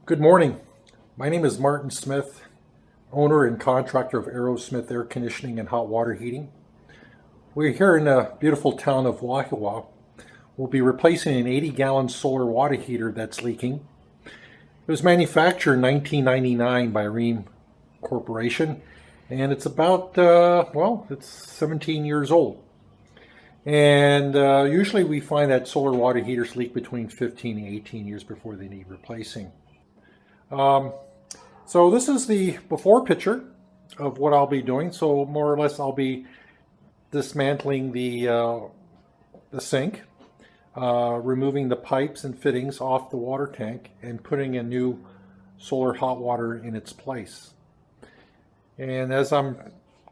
Good morning. My name is Martin Smith, owner and contractor of Aerosmith Air Conditioning and Hot Water Heating. We're here in the beautiful town of Wahiawa. We'll be replacing an 80-gallon solar water heater that's leaking. It was manufactured in 1999 by Ream Corporation, and it's about, it's 17 years old. And usually we find that solar water heaters leak between 15 and 18 years before they need replacing. So this is the before picture of what I'll be doing. So more or less I'll be dismantling the sink, removing the pipes and fittings off the water tank, and putting a new solar hot water in its place. And as I'm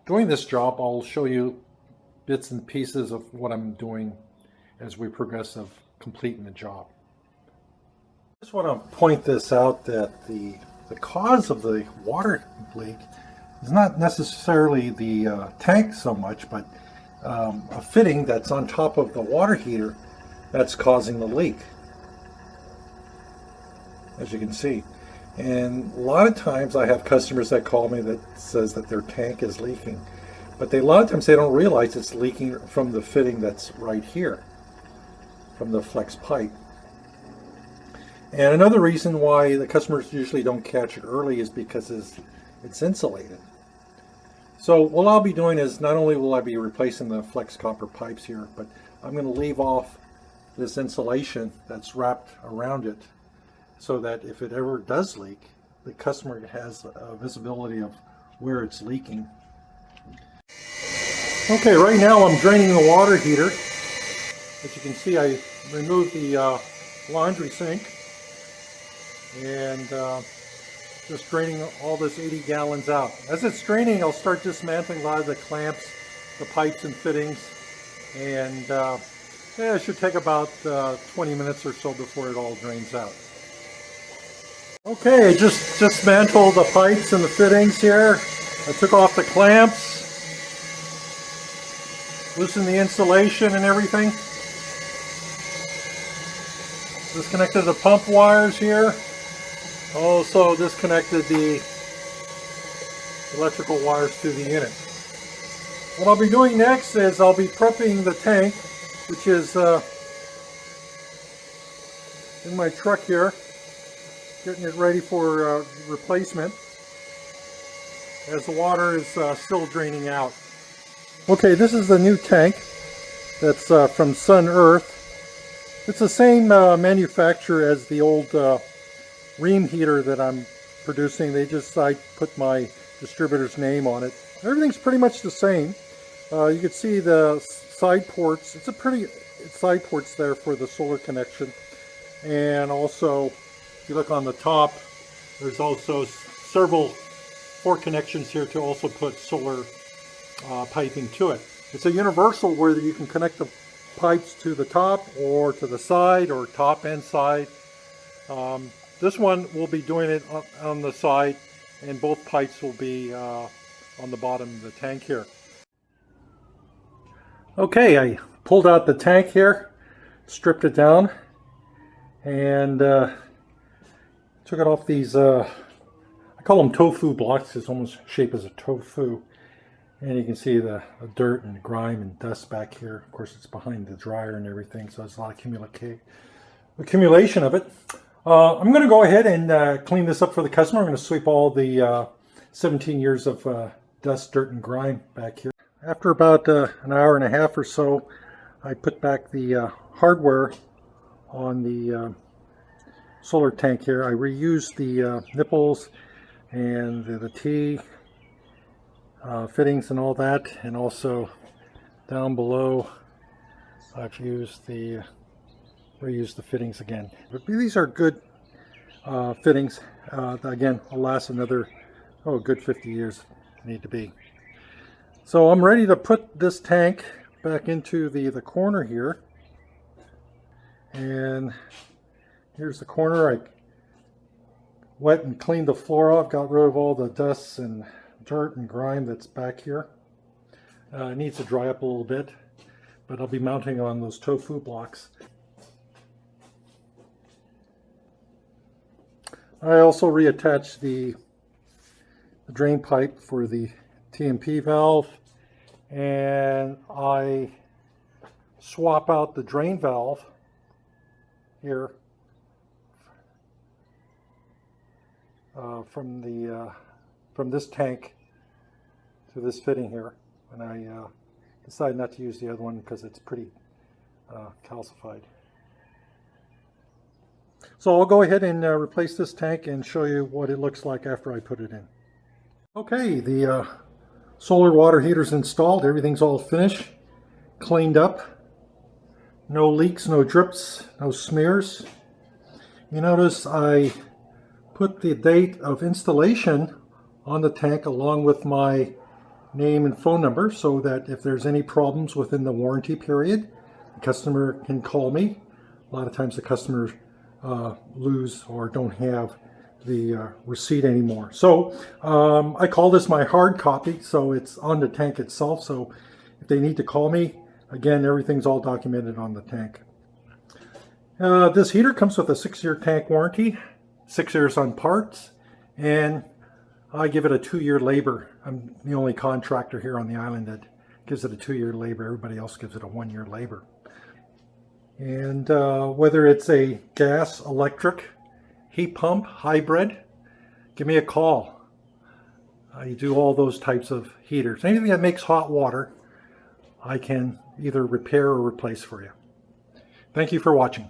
doing this job, I'll show you bits and pieces of what I'm doing as we progress of completing the job. I just want to point this out that the cause of the water leak is not necessarily the tank so much, but a fitting that's on top of the water heater that's causing the leak, as you can see. And a lot of times I have customers that call me that says that their tank is leaking, but a lot of times they don't realize it's leaking from the fitting that's right here, from the flex pipe. And another reason why the customers usually don't catch it early is because it's insulated. So what I'll be doing is not only will I be replacing the flex copper pipes here, but I'm going to leave off this insulation that's wrapped around it so that if it ever does leak, the customer has a visibility of where it's leaking. Okay, right now I'm draining the water heater. As you can see, I removed the laundry sink and just draining all this 80 gallons out. As it's draining, I'll start dismantling a lot of the clamps, the pipes and fittings, and it should take about 20 minutes or so before it all drains out. Okay, just dismantled the pipes and the fittings here. I took off the clamps, loosened the insulation and everything. Disconnected the pump wires here. Also disconnected the electrical wires to the unit. What I'll be doing next is I'll be prepping the tank, which is in my truck here, getting it ready for replacement as the water is still draining out. Okay, this is the new tank that's from Sun Earth. It's the same manufacturer as the old Ream heater that I'm producing. I put my distributor's name on it. Everything's pretty much the same. You can see the side ports. It's side ports there for the solar connection. And also, if you look on the top, there's also four connections here to also put solar piping to it. It's a universal where you can connect the pipes to the top or to the side or top and side. This one will be doing it on the side, and both pipes will be on the bottom of the tank here. Okay, I pulled out the tank here, stripped it down, and took it off these, I call them tofu blocks. It's almost shaped as a tofu. And you can see the dirt and the grime and dust back here. Of course, it's behind the dryer and everything, so there's a lot of accumulation of it. I'm going to go ahead and clean this up for the customer. I'm going to sweep all the 17 years of dust, dirt, and grime back here. After about an hour and a half or so, I put back the hardware on the solar tank here. I reused the nipples and the T fittings and all that, and also down below I've reused the fittings again. But these are good fittings. Again, will last another good 50 years if need to be. So I'm ready to put this tank back into the corner here. And here's the corner. I wet and cleaned the floor off, got rid of all the dust and dirt and grime that's back here. It needs to dry up a little bit, but I'll be mounting on those tofu blocks. I also reattached the drain pipe for the TMP valve, and I swap out the drain valve here from this tank to this fitting here, and I decided not to use the other one because it's pretty calcified. So I'll go ahead and replace this tank and show you what it looks like after I put it in. Okay, the solar water heater's installed. Everything's all finished, cleaned up. No leaks, no drips, no smears. You notice I put the date of installation on the tank along with my name and phone number so that if there's any problems within the warranty period, the customer can call me. A lot of times the customers lose or don't have the receipt anymore. So I call this my hard copy, so it's on the tank itself. So if they need to call me, again, everything's all documented on the tank. This heater comes with a 6-year tank warranty, 6 years on parts, and I give it a 2-year labor. I'm the only contractor here on the island that gives it a 2-year labor. Everybody else gives it a 1-year labor. And whether it's a gas, electric, heat pump, hybrid, give me a call. I do all those types of heaters. Anything that makes hot water, I can either repair or replace for you. Thank you for watching.